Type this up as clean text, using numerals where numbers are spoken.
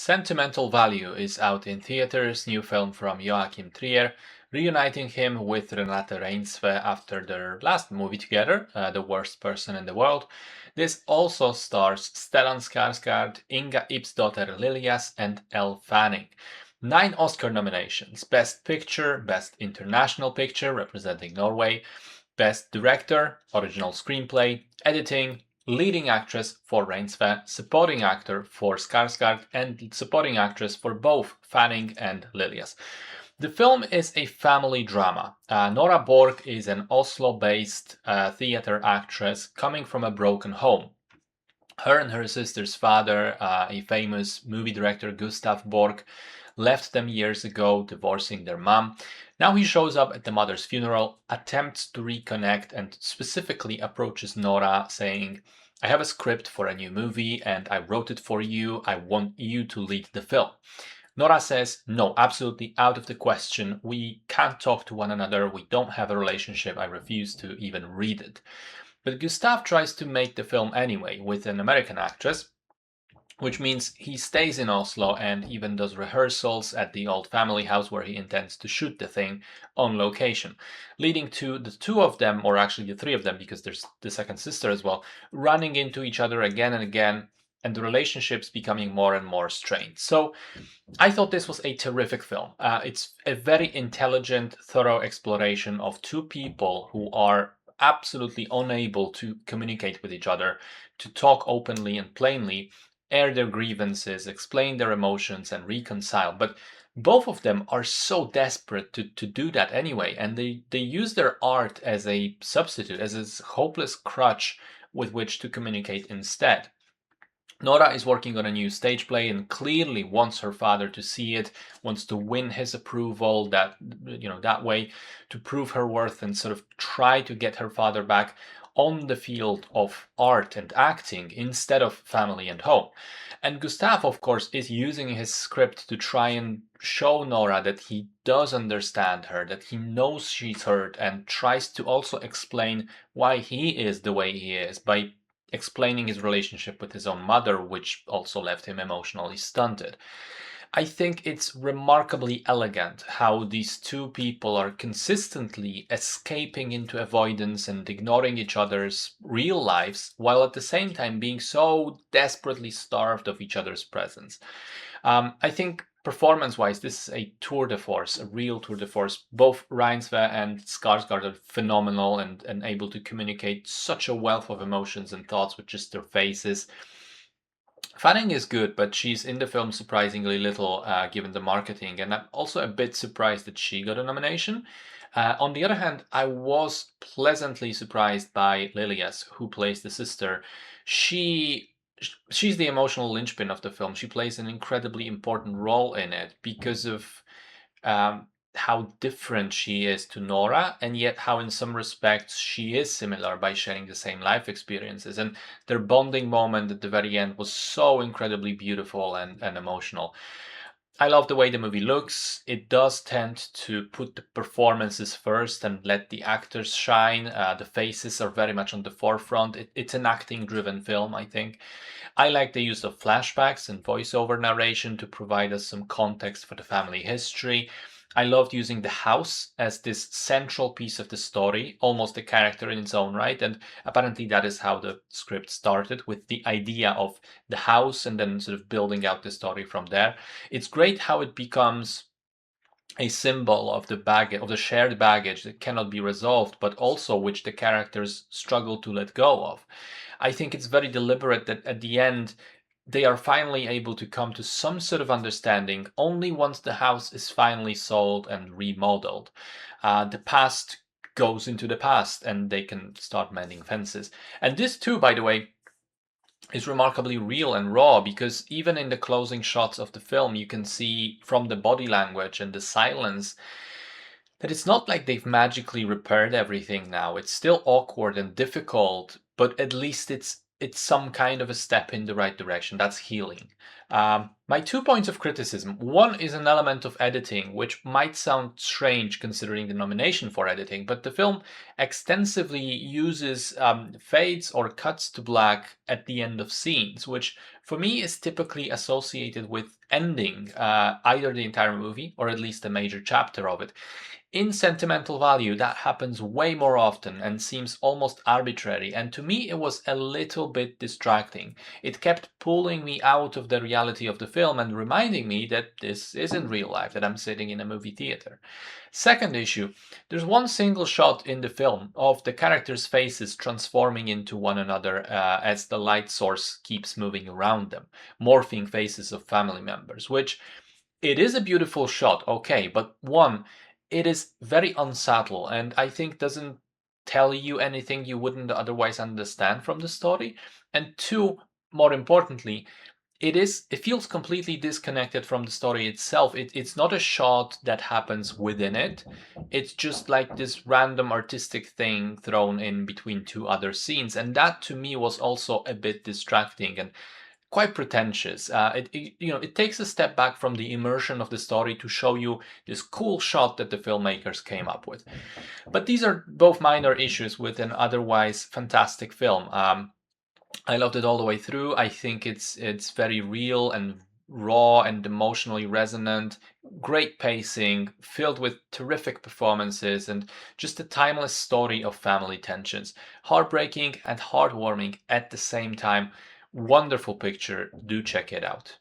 Sentimental Value is out in theaters, new film from Joachim Trier, reuniting him with Renate Reinsve after their last movie together, The Worst Person in the World. This also stars Stellan Skarsgård, Inga Ipsdotter Liljas, and Elle Fanning. 9 Oscar nominations: Best Picture, Best International Picture representing Norway, Best Director, Original Screenplay, Editing, Leading Actress for Reinsve, Supporting Actor for Skarsgård, and Supporting Actress for both Fanning and Liljas. The film is a family drama. Nora Borg is an Oslo-based theater actress coming from a broken home. Her and her sister's father, a famous movie director, Gustav Borg, left them years ago, divorcing their mom. Now he shows up at the mother's funeral, attempts to reconnect, and specifically approaches Nora saying, "I have a script for a new movie and I wrote it for you. I want you to lead the film." Nora says, "No, absolutely out of the question. We can't talk to one another. We don't have a relationship. I refuse to even read it." But Gustav tries to make the film anyway with an American actress, which means he stays in Oslo and even does rehearsals at the old family house where he intends to shoot the thing on location, leading to the two of them, or actually the three of them, because there's the second sister as well, running into each other again and again, and the relationships becoming more and more strained. So I thought this was a terrific film. It's a very intelligent, thorough exploration of two people who are absolutely unable to communicate with each other, to talk openly and plainly, air their grievances, explain their emotions, and reconcile. But both of them are so desperate to do that anyway, and they use their art as a substitute, as a hopeless crutch with which to communicate instead. Nora is working on a new stage play and clearly wants her father to see it, wants to win his approval that way, to prove her worth and sort of try to get her father back on the field of art and acting instead of family and home. And Gustav, of course, is using his script to try and show Nora that he does understand her, that he knows she's hurt, and tries to also explain why he is the way he is by explaining his relationship with his own mother, which also left him emotionally stunted. I think it's remarkably elegant how these two people are consistently escaping into avoidance and ignoring each other's real lives, while at the same time being so desperately starved of each other's presence. I think performance-wise, this is a tour de force, a real tour de force. Both Reinsve and Skarsgård are phenomenal and able to communicate such a wealth of emotions and thoughts with just their faces. Fanning is good, but she's in the film surprisingly little given the marketing, and I'm also a bit surprised that she got a nomination. On the other hand, I was pleasantly surprised by Liljas, who plays the sister. She she's the emotional linchpin of the film. She plays an incredibly important role in it because of um, how different she is to Nora, and yet how, in some respects, she is similar by sharing the same life experiences. And their bonding moment at the very end was so incredibly beautiful and emotional. I love the way the movie looks. It does tend to put the performances first and let the actors shine. The faces are very much on the forefront. It's an acting driven film, I think. I like the use of flashbacks and voiceover narration to provide us some context for the family history. I loved using the house as this central piece of the story, almost a character in its own right. And apparently, that is how the script started, with the idea of the house and then sort of building out the story from there. It's great how it becomes a symbol of the baggage, of the shared baggage that cannot be resolved, but also which the characters struggle to let go of. I think it's very deliberate that at the end they are finally able to come to some sort of understanding only once the house is finally sold and remodeled. The past goes into the past and they can start mending fences. And this too, by the way, is remarkably real and raw, because even in the closing shots of the film, you can see from the body language and the silence that it's not like they've magically repaired everything now. It's still awkward and difficult, but at least it's some kind of a step in the right direction. That's healing. My 2 points of criticism. One is an element of editing, which might sound strange considering the nomination for editing, but the film extensively uses fades or cuts to black at the end of scenes, which for me is typically associated with ending either the entire movie or at least a major chapter of it. In Sentimental Value, that happens way more often and seems almost arbitrary, and to me, it was a little bit distracting. It kept pulling me out of the reality of the film and reminding me that this isn't real life, that I'm sitting in a movie theater. Second issue, there's one single shot in the film of the characters' faces transforming into one another as the light source keeps moving around them, morphing faces of family members, which it is a beautiful shot, okay, but one, it is very unsubtle and I think doesn't tell you anything you wouldn't otherwise understand from the story. And two, more importantly, it feels completely disconnected from the story itself. It's not a shot that happens within it. It's just like this random artistic thing thrown in between two other scenes, and that to me was also a bit distracting and quite pretentious. It takes a step back from the immersion of the story to show you this cool shot that the filmmakers came up with. But these are both minor issues with an otherwise fantastic film. I loved it all the way through. I think it's very real and raw and emotionally resonant. Great pacing, filled with terrific performances, and just a timeless story of family tensions. Heartbreaking and heartwarming at the same time. Wonderful picture. Do check it out.